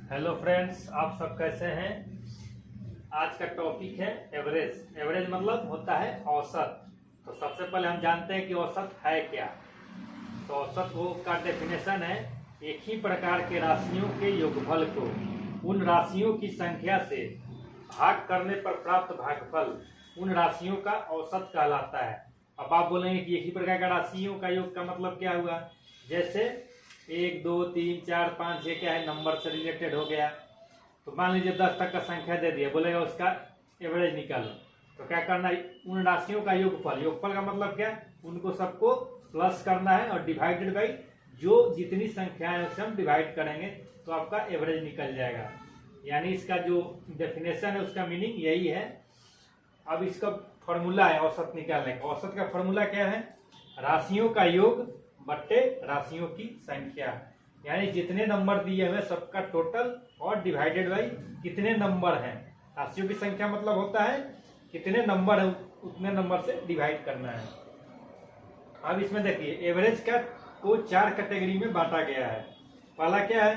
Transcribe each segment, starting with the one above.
Hello friends, आप सब कैसे हैं। आज का टॉपिक है एवरेज। एवरेज मतलब होता है औसत। तो सबसे पहले हम जानते हैं कि औसत है क्या। तो औसत वो का डेफिनेशन है एक ही प्रकार के राशियों के योगफल को उन राशियों की संख्या से भाग करने पर प्राप्त भागफल उन राशियों का औसत कहलाता है। अब आप बोलेंगे कि एक ही प्रकार का राशियों का योग का मतलब क्या हुआ। जैसे 1 2 3 4 5 6 क्या है, नंबर से रिलेटेड हो गया। तो मान लीजिए 10 तक का संख्या दे दिया, बोलेगा उसका एवरेज निकालो। तो क्या करना है, उन राशियों का योगफल। योगफल का मतलब क्या, उनको सबको प्लस करना है और डिवाइडेड बाई जो जितनी संख्याएं उससे हम डिवाइड करेंगे तो आपका एवरेज निकल जाएगा। यानी इसका जो डेफिनेशन है उसका मीनिंग यही है। अब इसका फॉर्मूला है औसत निकालने का। औसत का फॉर्मूला क्या है, राशियों का योग बट्टे राशियों की संख्या। यानी जितने नंबर दिए हुए सबका टोटल और डिवाइडेड बाई कितने नंबर हैं। राशियों की संख्या मतलब होता है कितने नंबर है उतने नंबर से डिवाइड करना है। अब इसमें देखिए एवरेज का को 4 कैटेगरी में बांटा गया है। पहला क्या है,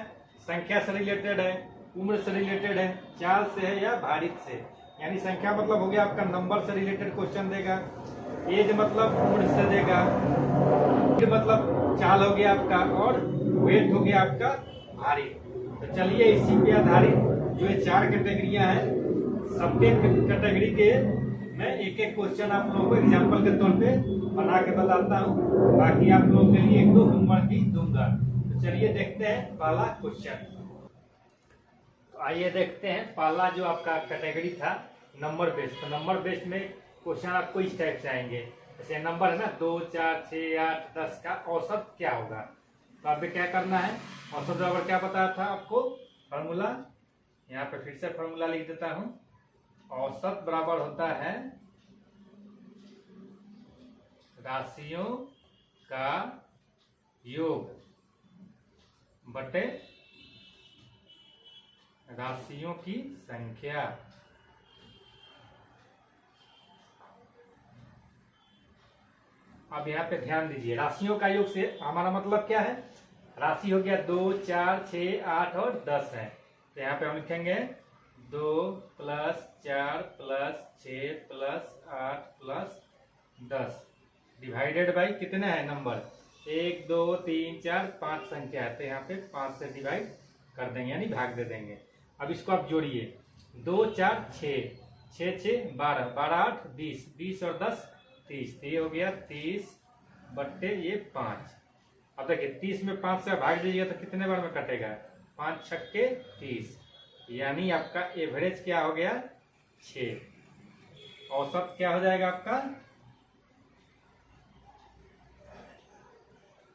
संख्या से रिलेटेड है, उम्र से रिलेटेड है, चाल से है या भारित से। यानी संख्या मतलब हो गया आपका नंबर से रिलेटेड क्वेश्चन देगा, एज मतलब उम्र से देगा, मतलब चाल हो गया आपका, और वेट हो गया आपका भारित। तो चलिए इसी पे आधारित जो ये 4 कैटेगरियां हैं सबके कैटेगरी के मैं एक एक क्वेश्चन आप लोगों को एग्जांपल के तौर पे बना के बताता हूँ। बाकी आप लोगों के लिए 1-2 होमवर्क भी दूंगा। तो चलिए देखते हैं पहला क्वेश्चन। तो आइए देखते हैं पहला जो आपका कैटेगरी था नंबर बेस्ड। तो नंबर बेस्ड में क्वेश्चन आपको इस टाइप से आएंगे। जैसे नंबर है ना 2 4 6 8 10 का औसत क्या होगा। तो आपको क्या करना है, औसत बराबर क्या बताया था आपको फॉर्मूला, यहाँ पे फिर से फॉर्मूला लिख देता हूँ। औसत बराबर होता है राशियों का योग बटे राशियों की संख्या। अब यहाँ पे ध्यान दीजिए, राशियों का योग से हमारा मतलब क्या है, राशि हो गया 2 4 6 8 और 10 है। तो यहाँ पे हम लिखेंगे 2 + 4 + 6 + 8 + 10 डिवाइडेड बाई कितने हैं नंबर, 1 2 3 4 5 संख्या है। तो यहाँ पे 5 से डिवाइड कर देंगे यानी भाग दे देंगे। अब इसको आप जोड़िए, 2 4 6 6 6 12 12 8 20 20 और 10 30। तो ये हो गया 30 बट्टे ये 5। अब देखिए 30 में 5 से भाग दीजिएगा तो कितने बार में कटेगा, 5 छक्के 30। यानी आपका एवरेज क्या हो गया 6। औसत क्या हो जाएगा आपका,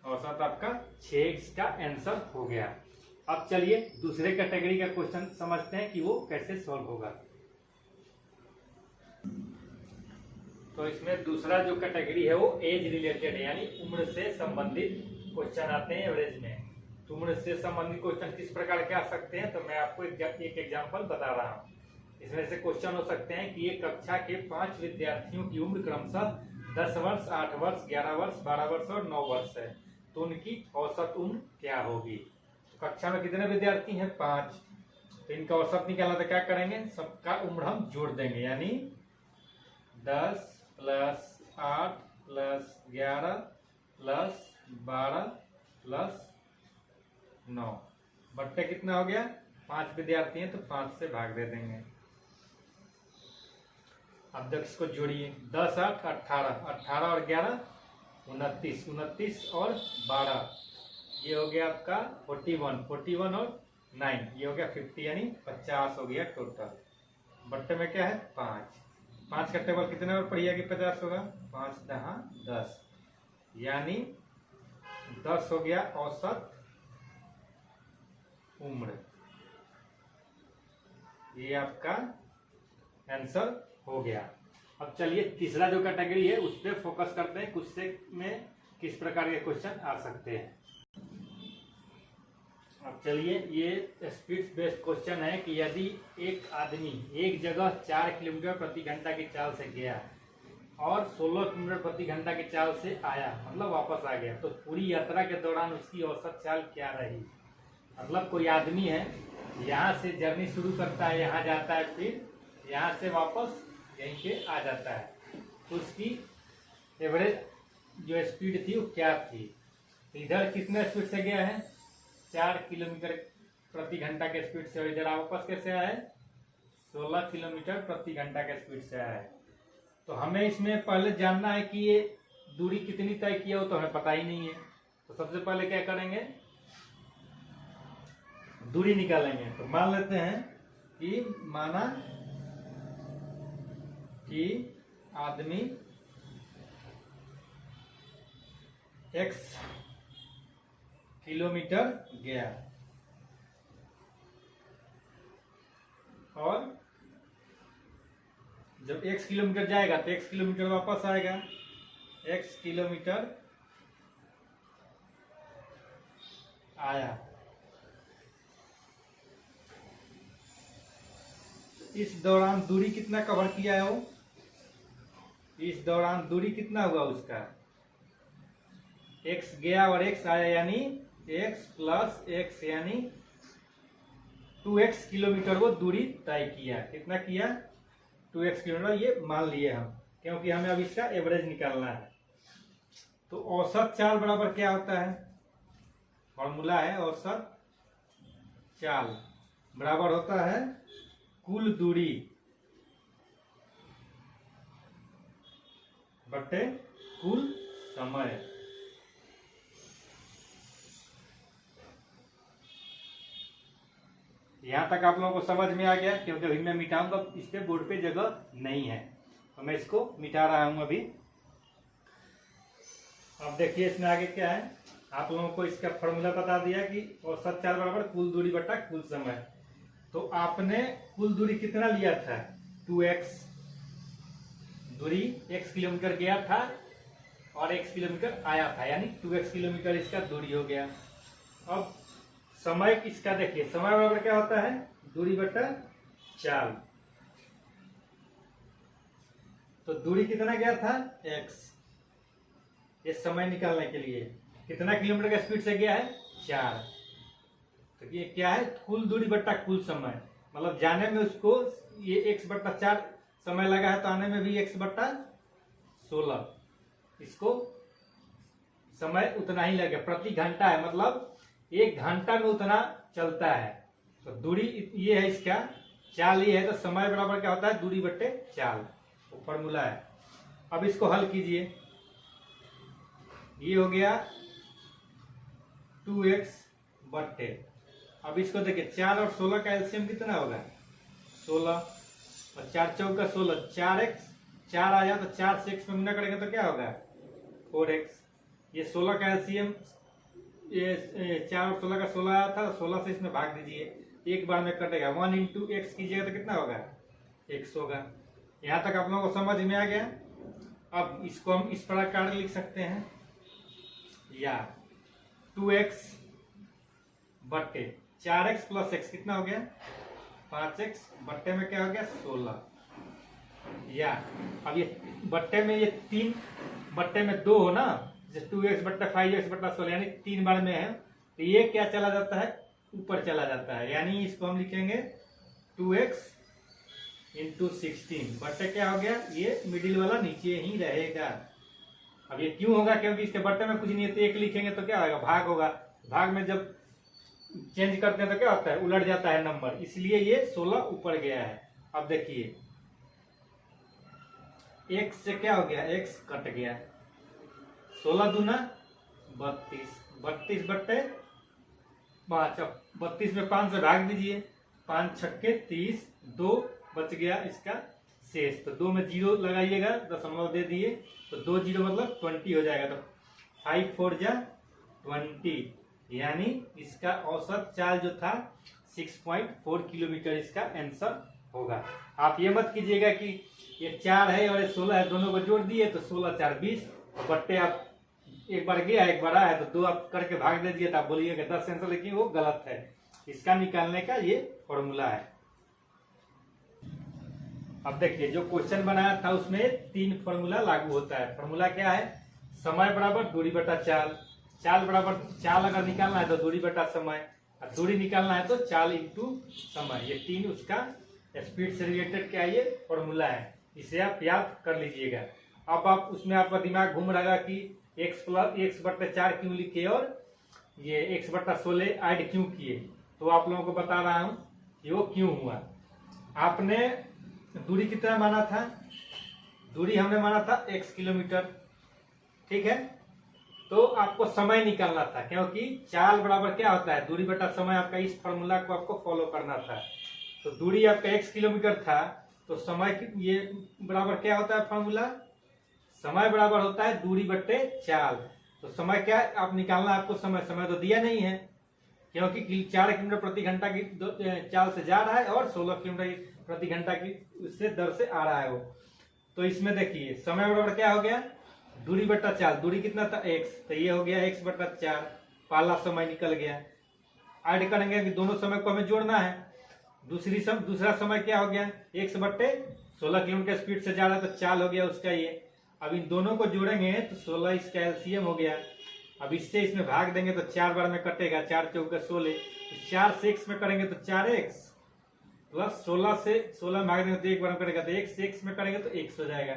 औसत आपका 6 इसका आंसर हो गया। अब चलिए दूसरे कैटेगरी का क्वेश्चन समझते हैं कि वो कैसे सॉल्व होगा। तो इसमें दूसरा जो कैटेगरी है वो एज रिलेटेड है, यानी उम्र से संबंधित क्वेश्चन आते हैं एवरेज में। तो उम्र से संबंधित क्वेश्चन किस प्रकार के आ सकते हैं, तो मैं आपको एक एग्जांपल बता रहा हूँ। इसमें से क्वेश्चन हो सकते हैं कि एक कक्षा के 5 विद्यार्थियों की उम्र क्रमशः 10 वर्ष 8 वर्ष 11 वर्ष 12 वर्ष और 9 वर्ष है। तो उनकी औसत उम्र क्या होगी। तो कक्षा में कितने विद्यार्थी हैं, 5। तो इनका औसत निकालना तो क्या करेंगे, सबका उम्र हम जोड़ देंगे। यानी 10 + 8 + 11 + 12 + 9 बट्टे कितना हो गया, 5 विद्यार्थी हैं तो 5 से भाग दे देंगे। अब तक इसको जोड़िए, 10 8 18 18 और 11 29 29 और 12 ये हो गया आपका 41 41 और 9 ये हो गया 50 यानी 50 हो गया टोटल। बट्टे में क्या है 5 5 का टेबल कितने बार पढ़िए कि 50 होगा, 5 × 10 यानी 10 हो गया औसत उम्र। ये आपका आंसर हो गया। अब चलिए तीसरा जो कैटेगरी है उस पर फोकस करते हैं, कुछ से में किस प्रकार के क्वेश्चन आ सकते हैं। अब चलिए ये स्पीड बेस्ड क्वेश्चन है कि यदि एक आदमी एक जगह 4 किलोमीटर प्रति घंटा की चाल से गया और 16 किलोमीटर प्रति घंटा की चाल से आया, मतलब वापस आ गया, तो पूरी यात्रा के दौरान उसकी औसत चाल क्या रही। मतलब कोई आदमी है यहाँ से जर्नी शुरू करता है, यहाँ जाता है, फिर यहाँ से वापस यहीं पे आ जाता है। तो उसकी एवरेज जो स्पीड थी वो क्या थी? इधर कितने स्पीड से गया है? 4 किलोमीटर प्रति घंटा के स्पीड से। और इधर वापस कैसे आया है? 16 किलोमीटर प्रति घंटा के स्पीड से आया है। तो हमें इसमें पहले जानना है कि ये दूरी कितनी तय किया हो, तो हमें पता ही नहीं है। तो सबसे पहले क्या करेंगे? दूरी निकालेंगे। तो मान लेते हैं कि माना कि आदमी x किलोमीटर गया और जब x किलोमीटर जाएगा तो x किलोमीटर वापस आएगा। x किलोमीटर आया, इस दौरान दूरी कितना कवर किया है वो? इस दौरान दूरी कितना हुआ उसका? x गया और x आया, यानी x प्लस x यानी 2x किलोमीटर वो दूरी तय किया। कितना किया? 2x kilometre. ये मान लिए हम, क्योंकि हमें अब इसका एवरेज निकालना है। तो औसत चाल बराबर क्या होता है? फॉर्मूला है औसत चाल बराबर होता है कुल दूरी बटे कुल समय। यहां तक आप लोगों को समझ में आ गया? क्योंकि अभी मैं मिटाऊंगा, इस पे बोर्ड पे जगह नहीं है, तो मैं इसको मिटा रहा हूं अभी। अब देखिए इसमें आगे क्या है। आप लोगों को इसका फॉर्मूला बता दिया कि औसत चाल बराबर कुल दूरी बटा कुल समय। तो आपने कुल दूरी कितना लिया था? 2x। दूरी x किलोमीटर गया था और x किलोमीटर आया था, यानी 2x किलोमीटर इसका दूरी हो गया। अब समय इसका देखिए, समय बराबर क्या होता है? दूरी बटा चाल। तो दूरी कितना गया था? x। ये समय निकालने के लिए कितना किलोमीटर का स्पीड से गया है? 4। तो ये क्या है? कुल दूरी बट्टा कुल समय। मतलब जाने में उसको ये x बट्टा 4 समय लगा है, तो आने में भी x बट्टा 16। इसको समय उतना ही लगे, प्रति घंटा है, मतलब 1 घंटा में उतना चलता है। तो दूरी ये है इसका, चाल ये है, तो समय बराबर क्या होता है? दूरी बट्टे चाल। तो फॉर्मूला है। अब इसको हल कीजिए। ये हो गया 2x बट्टे, अब इसको देखिए 4 और 16 का एलसीएम कितना होगा? 16 और 4 चौका 16, 4x, 4 आया तो 4 से x में गुना करेंगे तो क्या होगा? 4x। ये 16 का एलसीएम, ये 4 और 16 का 16 आया था, 16 से इसमें भाग दीजिए, एक बार में कटेगा। 1 इंटू एक्स कीजिएगा तो कितना होगा? x होगा। यहाँ तक आप लोगों को समझ में आ गया? अब इसको हम इस प्रकार लिख सकते हैं, या 2x बट्टे 4x प्लस x कितना हो गया? 5x बट्टे में क्या हो गया? 16। या अब ये बट्टे में, ये 3 बट्टे में 2 हो ना, जैसे 2x बट्टा 5x बट्टा 16, यानी 3 बार में है, तो ये क्या चला जाता है? ऊपर चला जाता है। यानी इसको हम लिखेंगे 2x इंटू 16 बट्टे क्या हो गया? ये मिडिल वाला नीचे ही रहेगा। अब ये क्यों होगा? क्योंकि इसके बट्टे में कुछ नहीं है, तो 1 लिखेंगे तो क्या होगा? भाग होगा। भाग में जब चेंज करते हैं तो क्या होता है? उलट जाता है नंबर, इसलिए ये 16 ऊपर गया है। अब देखिए x से क्या हो गया? x कट गया, 16 दूना 32, 32 बट्टे 5। अब 32 में 5 से भाग दीजिए, 5 छक्के 30, 2 बच गया इसका शेष। तो 2 में 0 लगाइएगा, दशमलव दे दिए, तो 2 0 मतलब 20 हो जाएगा। तो 5 4 जा 20, यानी इसका औसत चाल जो था 6.4 किलोमीटर इसका आंसर होगा। आप ये मत कीजिएगा कि ये 4 है और ये 16 है, दोनों को जोड़ दिए तो 16 4 20, और बट्टे आप एक बार गया एक बार आया तो 2 आप करके भाग दे दिए, तो आप बोलिएगा 10 आंसर, लेकिन वो गलत है। इसका निकालने का ये फॉर्मूला है। अब देखिए जो क्वेश्चन बनाया था उसमें 3 फॉर्मूला लागू होता है। फॉर्मूला क्या है? समय बराबर दूरी बटा चाल, चाल बराबर, चाल अगर निकालना है तो दूरी बटा समय, और दूरी निकालना है तो चाल इंटू समय, ये 3 उसका स्पीड से रिलेटेड क्या ये फॉर्मूला है, इसे आप याद कर लीजिएगा। अब आप उसमें आपका दिमाग घूम रहा कि x/4 क्यों लिखे और ये x/16 ऐड क्यों किए, तो आप लोगों को बता रहा हूं कि वो क्यों हुआ। आपने दूरी कितना माना था, दूरी हमने माना था x किलोमीटर, ठीक है। तो आपको समय निकालना था, क्योंकि चाल बराबर क्या होता है, दूरी बटा समय। आपका इस फॉर्मूला को आपको फॉलो करना था। तो दूरी आपका x किलोमीटर था, तो समय ये बराबर क्या होता है फॉर्मूला, समय बराबर होता है दूरी बटे चाल। तो समय क्या आप निकालना, आपको समय तो दिया नहीं है, क्योंकि 4 किलोमीटर प्रति घंटा की चाल से जा रहा है और 16 किलोमीटर प्रति घंटा की उससे दर से आ रहा है वो। तो इसमें देखिए समय बराबर क्या हो गया, दूरी बटा चाल। दूरी कितना था x, तो ये हो गया x/4, पहला समय निकल गया। ऐड करेंगे कि दोनों समय को हमें जोड़ना है। दूसरा समय क्या हो गया, x/16 किलोमीटर स्पीड से जा रहा है, तो चाल हो गया उसका ये। अब इन दोनों को जोड़ेंगे तो 16 इसका एलसीएम हो गया। अब इससे इसमें भाग देंगे तो 4 बार में कटेगा, 4 चौका 16। 4 से x में करेंगे तो 4x, प्लस 16 से 16 भाग देंगे तो 1 बार में कटेगा, तो x से x में करेंगे तो x हो जाएगा,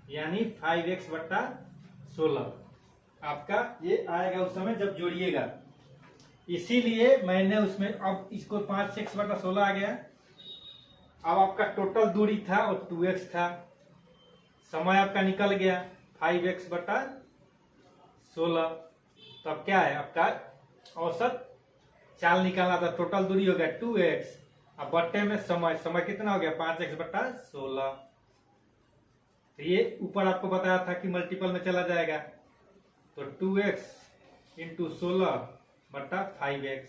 यानी 5x/16 आपका ये आएगा उस समय जब जोड़िएगा। इसीलिए मैंने उसमें अब इसको 5x/16 आ गया। अब आपका टोटल दूरी था और 2x था, समय आपका निकल गया 5x/16। तो अब क्या है, आपका औसत चाल निकालना था, टोटल दूरी हो गया 2x, अब बट्टे में समय कितना हो गया 5x/16। तो ये ऊपर आपको बताया था कि मल्टीपल में चला जाएगा, तो 2x इंटू 16/5x,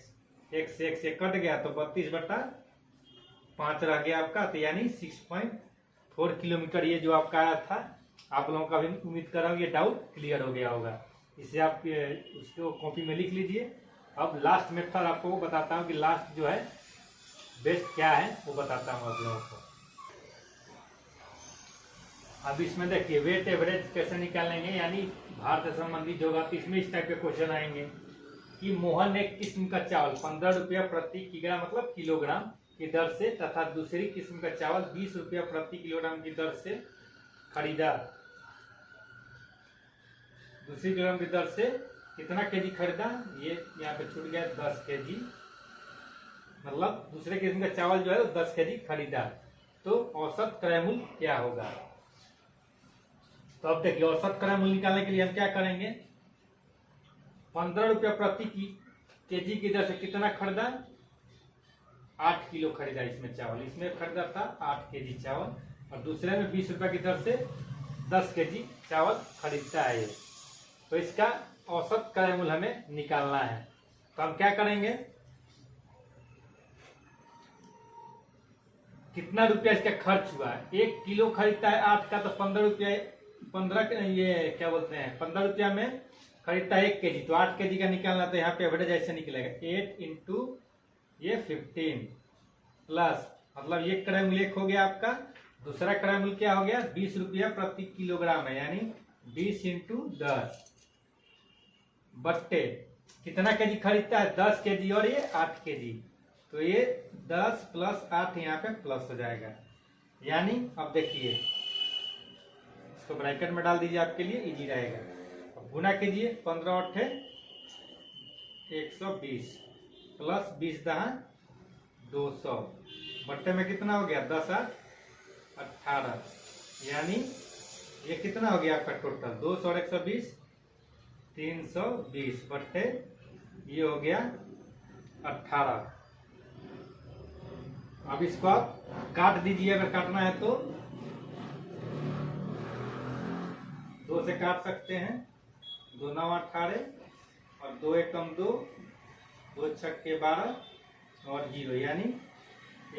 x से x कट गया तो 32/5 रह गया आपका, तो यानी 6.4 किलोमीटर ये जो आपका आया था। आप लोगों का भी उम्मीद कर रहा हूँ ये डाउट क्लियर हो गया होगा। इसे आप उसको कॉपी में लिख लीजिए। अब लास्ट मेथड आपको वो बताता हूँ कि लास्ट जो है बेस्ट क्या है वो बताता हूँ आप लोगों को। अब इसमें देखिए वेट एवरेज कैसे निकालेंगे, यानी भार से संबंधित होगा। तो इसमें इस टाइप के क्वेश्चन आएंगे कि मोहन एक किस्म का चावल 15 रुपया प्रति किग्रा मतलब किलोग्राम की दर से तथा दूसरी किस्म का चावल 20 रुपया प्रति किलोग्राम की दर से खरीदा। दूसरी किलोग्राम की दर से कितना केजी खरीदा, ये यहाँ पे छूट गया 10 केजी, मतलब दूसरे किस्म का चावल जो है वो 10 केजी खरीदा। तो औसत क्रय मूल्य क्या होगा। तो अब देखिए औसत क्रय मूल्य निकालने के लिए हम क्या करेंगे, 15 रुपया प्रति केजी की दर से कितना खरीदा, 8 किलो खरीदा इसमें चावल। इसमें खरीदा था 8 केजी चावल, और दूसरे में 20 रुपया की दर से 10 केजी चावल खरीदता है ये। तो इसका औसत क्रय मूल्य हमें निकालना है। तो हम क्या करेंगे, कितना रुपया इसका खर्च हुआ है। 1 किलो खरीदता है 8 का, तो 15 रुपया, 15 ये क्या बोलते हैं 15 रुपया में खरीदता है 1 केजी, तो 8 केजी का निकालना। तो यहाँ पे एवरेज ऐसे निकलेगा 8 इंटू ये 15 प्लस, मतलब ये क्रय मूल्य हो गया आपका। दूसरा क्रय मूल्य क्या हो गया 20 रुपया प्रति किलोग्राम है, यानी 20 इंटू 10 बट्टे कितना केजी खरीदता है 10 केजी और ये 8 केजी, तो ये 10 प्लस 8 यहाँ पे प्लस हो जाएगा। यानी अब देखिए इसको ब्रैकेट में डाल दीजिए, आपके लिए इजी रहेगा। अब गुना कीजिए 15 × 8 120 प्लस 20 × 10 200 बट्टे में कितना हो गया 10 × 8 18, यानी ये कितना हो गया आपका टोटल 200 और 120 320 बट्टे ये हो गया 18। अब इसको आप काट दीजिए, अगर काटना है तो 2 से काट सकते हैं, 2 9 18 और 2 एकम 2 2 छक्के 12 और 0, यानी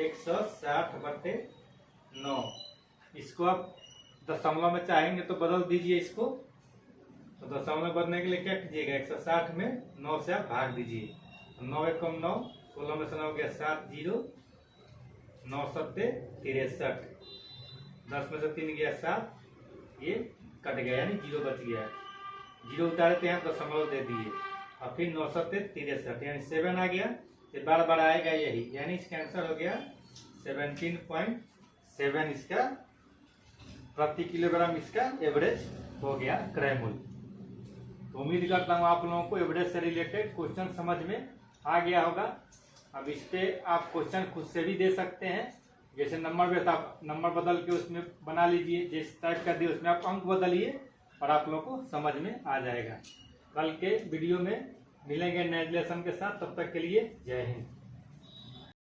160/9। इसको आप दशमलव में चाहेंगे तो बदल दीजिए इसको, तो दशमलव बदलने के लिए क्या कीजिएगा 160 में 9 से आप भाग दीजिए, 9 एकम 9 16 में से 9 हो गया 7 0 9 7 63, 10 में से 3 गया 7, ये कट गया यानी 0 बच गया। 0 उतारे तो यहाँ दशमलव दे दिए और फिर 9 7 63 यानी 7 आ गया। ये बार बार आएगा यही, यानी इसका आंसर हो गया 17.7 इसका प्रति किलोग्राम इसका एवरेज हो गया क्रय मूल्य। तो उम्मीद करता हूँ आप लोगों को एवरेज से रिलेटेड क्वेश्चन समझ में आ गया होगा। अब इस पे आप क्वेश्चन खुद से भी दे सकते हैं, जैसे नंबर में था नंबर बदल के उसमें बना लीजिए, जिस टाइप का दिए उसमें आप अंक बदलिए और आप लोगों को समझ में आ जाएगा। कल के वीडियो में मिलेंगे नए लेसन के साथ, तब तक के लिए जय हिंद।